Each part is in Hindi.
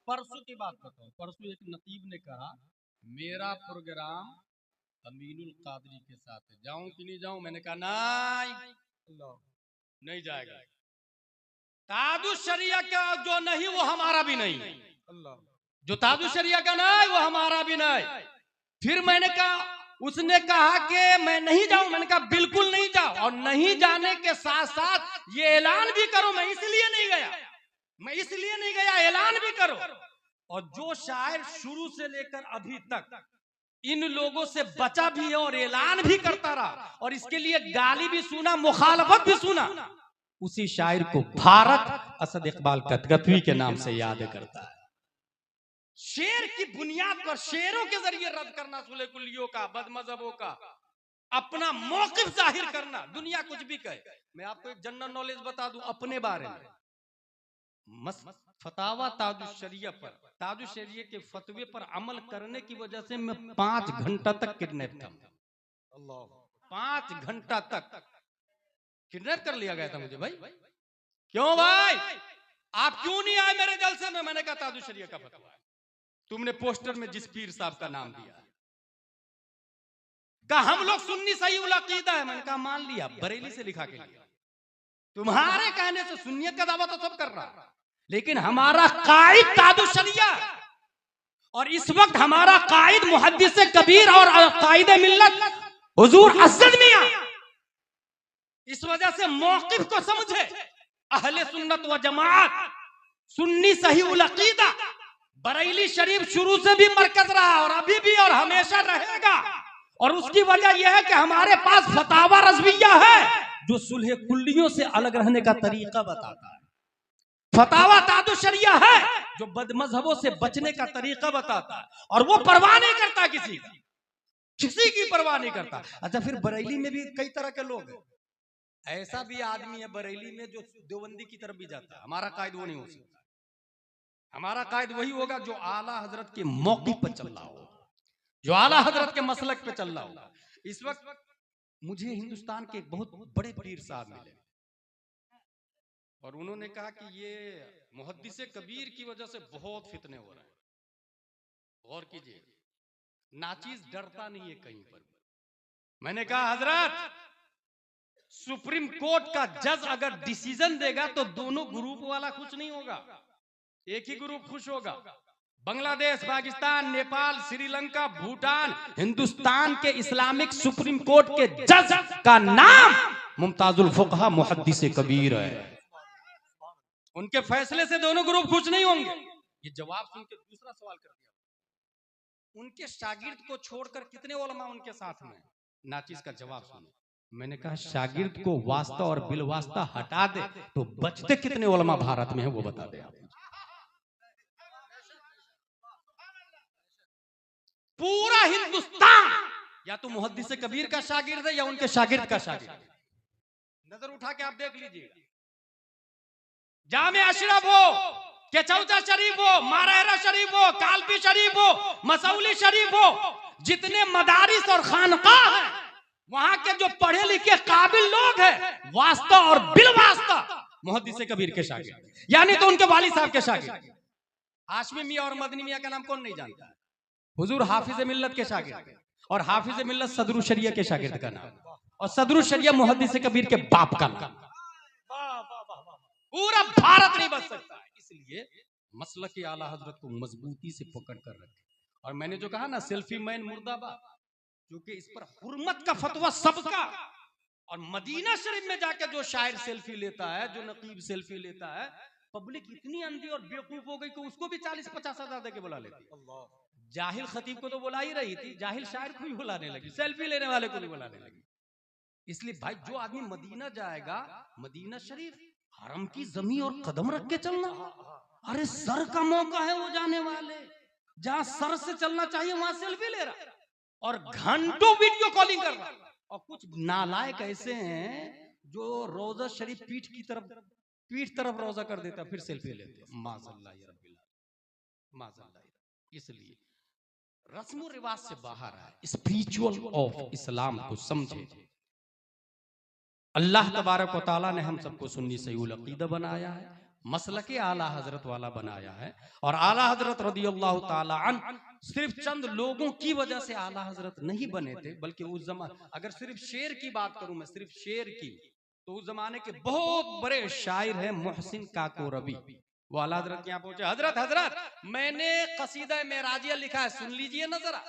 परसों की बात बताओ, परसों एक नतीब ने कहा मेरा प्रोग्राम अमीनुल कादरी के साथ है, जाऊं कि नहीं जाऊं? मैंने कहा नहीं जाएगा। ताजुश शरिया का जो नहीं वो हमारा भी नहीं, जो ताजुश शरिया का नहीं वो हमारा भी नहीं। फिर मैंने कहा, उसने कहा कि मैं नहीं जाऊं। मैंने कहा बिल्कुल नहीं जाओ, और नहीं जाने के साथ साथ ये ऐलान भी करो मैं इसलिए नहीं गया, मैं इसलिए नहीं गया, ऐलान भी करो। और जो शायर शुरू से लेकर अभी तक इन लोगों से बचा भी है और ऐलान भी करता रहा और इसके लिए गाली भी सुना, मुखालफत भी सुना, उसी शायर को भारत असद इकबाल कतकतवी के नाम से याद करता है। शेर की बुनियाद पर शेरों के जरिए रद्द करना सुले कुल्लियों का, बदमजहबों का, अपना मौकिफ जाहिर करना, दुनिया कुछ भी कहे। मैं आपको एक जनरल नॉलेज बता दूं अपने बारे में। फतावा ताजुश शरिया पर, ताजुश शरिया के फतवे पर अमल करने की वजह से मैं 5 घंटा तक किडनैप था। 5 घंटा तक किडनैप कर लिया गया था मुझे। भाई क्यों भाई, आप क्यों नहीं आए मेरे जलसे में? मैंने कहा ताजुश शरिया का फतवा है, तुमने पोस्टर में जिस पीर साहब का नाम दिया, कहा हम लोग सुन्नी सही उल अकीदा है। मैंने कहा मान लिया, बरेली से लिखा के लिया, तुम्हारे कहने से सुन्नियत का दावा तो सब कर रहा, लेकिन हमारा कायद ताजुश शरिया, और इस वक्त हमारा कायद मुहद्दिस कबीर और कायद मिल्लत हुजूर असद मियां। इस वजह से मौकिफ को समझे, अहले सुन्नत व जमात, सुन्नी सही उल अकीदा, बरेली शरीफ शुरू से भी मरकज रहा और अभी भी और हमेशा रहेगा। और उसकी वजह यह है कि हमारे पास फतावा रज़विया है जो सुलह कुल्लियों से अलग रहने का तरीका बताता है। फतावा ताजुश शरिया है जो बदमजहबों से बचने का तरीका बताता है, और वो परवाह नहीं करता किसी की परवाह नहीं करता। अच्छा, फिर बरेली में भी कई तरह के लोग हैं, ऐसा भी आदमी है बरेली में जो देवबंदी की तरफ भी जाता है। हमारा कायद वो नहीं हो सकता, हमारा कायद वही होगा जो आला हजरत के मौके पर चल रहा हो, जो आला हजरत के मसलक पे चल रहा हो। इस वक्त मुझे हिंदुस्तान के एक बहुत बड़े पीर साहब मिले और उन्होंने कहा कि ये मुहद्दिस कबीर की वजह से बहुत फितने हो रहे हैं। गौर कीजिए, नाचीज डरता नहीं है कहीं पर। मैंने कहा हजरत, सुप्रीम कोर्ट का जज अगर डिसीजन देगा तो दोनों ग्रुप वाला खुश नहीं होगा, एक ही ग्रुप खुश होगा। बांग्लादेश, पाकिस्तान, नेपाल, श्रीलंका, भूटान, हिंदुस्तान के इस्लामिक सुप्रीम कोर्ट के जज का नाम मुमताजुल फुकहा मुहद्दिस कबीर है। उनके फैसले से दोनों ग्रुप खुश नहीं होंगे। ये जवाब सुन के दूसरा सवाल कर दिया, उनके शागिर्द को छोड़कर कितने उलमा उनके साथ में? नाचीज का जवाब सुनो। मैंने कहा शागिर्द को वास्ता और बिलवास्ता हटा दे तो बचते कितने उलमा भारत में है वो बता दे आप। पूरा हिंदुस्तान या तो मुहद्दिस कबीर का शागिर्द है या उनके शागिर्द का शागिर्द है। नजर उठा के आप देख लीजिएगा, जामे अशरफ हो, केचौचा शरीफ हो, मारहरा शरीफ हो, कालपी शरीफ हो, मसौली शरीफ हो, जितने मदारिस और खानकाह हैं, वहां के जो पढ़े लिखे काबिल लोग हैं, वास्ता और बिलवास्ता मुहद्दिस कबीर के शागिर्द, यानी तो उनके वाली साहब के शागिर्द। हाशमी मियां और मदनी मियां का नाम कौन नहीं जानता? हुजूर हाफिज मिल्लत के शागिर्द, और हाफिज मिल्लत सदरुल शरिया के शागिर्द का नाम, और सदरुल शरिया मुहद्दिस कबीर के बाप का नाम। पूरा भारत नहीं बच सकता, इसलिए मसलक के आला हजरत को मजबूती से पकड़ कर रखे। और मैंने जो कहा ना, सेल्फी मैन मुर्दाबाद, क्योंकि इस पर हुर्मत का फतवा सबका। और मदीना शरीफ में जाकर जो शायर सेल्फी लेता है, जो नकीब सेल्फी लेता है, पब्लिक इतनी अंधी और बेवकूफ हो गई कि उसको भी 40-50 हजार देके बुला लेती। जाहिल खतीब को तो बुला ही रही थी, जाहिल शायर को भी बुलाने लगी, सेल्फी लेने वाले को भी बुलाने लगी। इसलिए भाई, जो आदमी मदीना जाएगा, मदीना शरीफ हरम की जमीन और कदम रख के चलना, अरे सर का मौका है वो जाने वाले, जहां सर से चलना चाहिए वहां सेल्फी ले रहा और घंटों वीडियो कॉलिंग कर रहा। और कुछ नालायक ऐसे हैं जो रोजा शरीफ पीठ तरफ रोजा कर देता, फिर सेल्फी लेते। माज़अल्लाह या रब्बिल माज़अल्लाह। इसलिए रस्म रिवाज से बाहर है, स्पिरिचुअल ऑफ इस्लाम को समझे। अल्लाह तबारक व तआला ने हम सबको सुन्नी सही उल अकीदा बनाया है, मसलके आला हजरत वाला बनाया है। और आला हजरत रदियल्लाहु ताला अन्हु सिर्फ चंद लोगों की वजह से आला हजरत नहीं बने थे, बल्कि उस जमाने, अगर सिर्फ शेर की बात करूं मैं, सिर्फ शेर की, तो उस जमाने के बहुत बड़े शायर हैं मोहसिन काको रबी, वो आला हजरत के यहाँ पहुंचे। हजरत हजरत मैंने कसीदा मेराजिया लिखा है, सुन लीजिए ना जरा।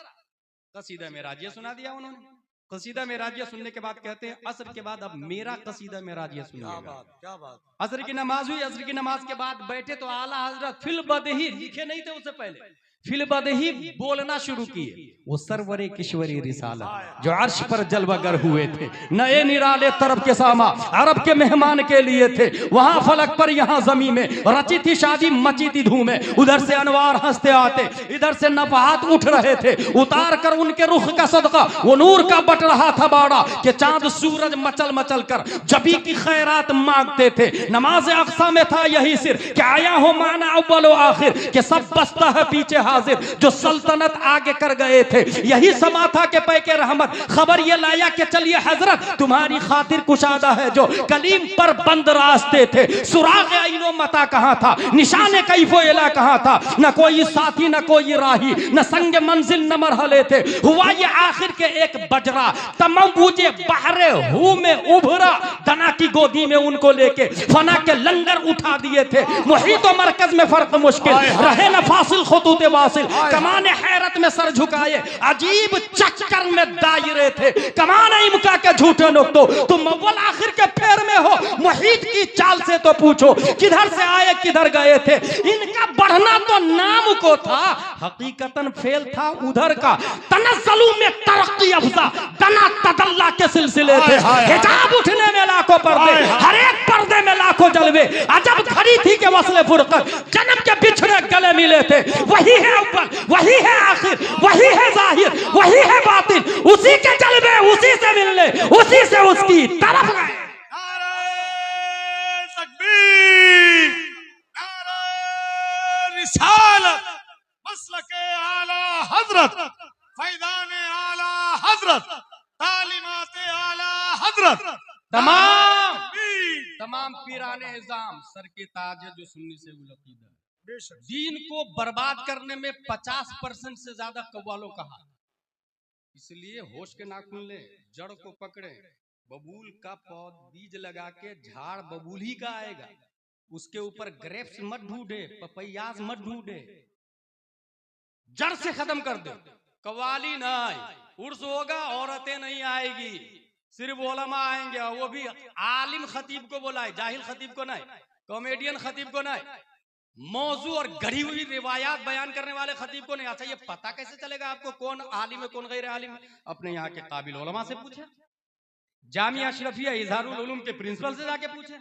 कसीदा मेराजिया सुना दिया उन्होंने। कसीदा मेराजिया सुनने के बाद कहते हैं असर के बाद अब मेरा कसीदा मेराजिया सुनिएगा। क्या बात। असर की नमाज हुई, असर की नमाज के बाद बैठे तो आला हजरत फिल बदही, लिखे नहीं थे उससे पहले, फिल बदही बोलना शुरू किए। वो सरवरे किश्वरी रिसालत जो अर्श पर जलवागर हुए थे, नए निराले तरफ के सामा अरब के मेहमान के लिए थे। वहां फलक पर यहाँ जमीन में रची थी शादी, मची थी धूमें। उधर से अनवार हंसते आते, इधर से नफहात उठ रहे थे। उतार कर उनके रुख का सदका वो नूर का बट रहा था बाड़ा, कि चांद सूरज मचल मचल कर जबी की खैरात मांगते थे। नमाज अक्सा में था यही सिर कि आया हो माना अव्वल व आखिर, कि सब बसता है पीछे हाजिर जो सल्तनत आगे कर गए थे। यही समा था कि पैके रहमत खबर ये लाया कि चलिए हजरत तुम्हारी खातिर कुशादा है जो कलीम पर बंद रास्ते थे। सुराग आइनो मता कहाँ था, निशाने कैफो इला कहाँ था, न कोई साथी न कोई राही, न संग मंजिल न मरहले थे। हुआ ये आखिर के एक बजरा तमाम बूझे बहरे हु में उभरा, दना की गोदी में उनको लेके फना के लंगर उठा दिए थे। मुहीत और मरकज में फर्क मुश्किल रहे न फासिल खुतूत वासिल, कमाने हैरत में सर झुकाए अजीब चक्कर में दायरे थे। कमाने इमका के झूठे नुक्तो, तुम अव्वल आखिर के फेर में हो। मुहीत की चाल से तो पूछो किधर से आए किधर गए थे। इनका बढ़ना तो नाम को था, हकीकतन फेल था उधर का। तनज़्ज़ुल में तरक्की अफ़ज़ा, दना तदल्ला के सिलसिले थे। हिजाब उठने में लाखों पर्दे, हर एक पर्दे में लाखों जलवे। अजब घड़ी थी कि वस्ले फुरकत जन्म के बिछड़े गले मिले थे। वही है अव्वल, वही है आखिर, वही है जाहिर, वही है बातिन। उसी के जलवे उसी से मिलने, उसी से उसकी तरफ गए। नारे तकबीर, नारे रिसालत, मसलके आला हजरत, फैज़ाने आला हजरत, तालीमाते आला हजरत, तमाम पीराने इज़ाम सर के ताज है जो सुन्नी से उलकीदा। दीन को बर्बाद करने में 50% से ज्यादा कव्वालों का हाथ। इसलिए होश के नाखून ले, जड़ को पकड़े। बबूल का पौध बीज लगा के झाड़ बबूल ही का आएगा। उसके ऊपर ग्रेप्स मत ढूंढे, पपैयाज मत ढूंढे, जड़ से खत्म कर दे। कव्वाली नहीं, उर्स होगा औरतें नहीं आएगी, सिर्फ उलमा आएंगे, वो भी आलिम खतीब को बुलाए, जाहिल खतीब को नहीं, कॉमेडियन खतीब को नहीं, मौजू और गढ़ी हुई रिवायात बयान करने वाले खतीब को नहीं। अच्छा ये पता कैसे चलेगा आपको कौन आलिम है कौन गैर आलिम है? अपने यहाँ के काबिल उलमा से पूछे, जामिया अशरफिया इजहारुल उलूम के प्रिंसिपल से जाके पूछे।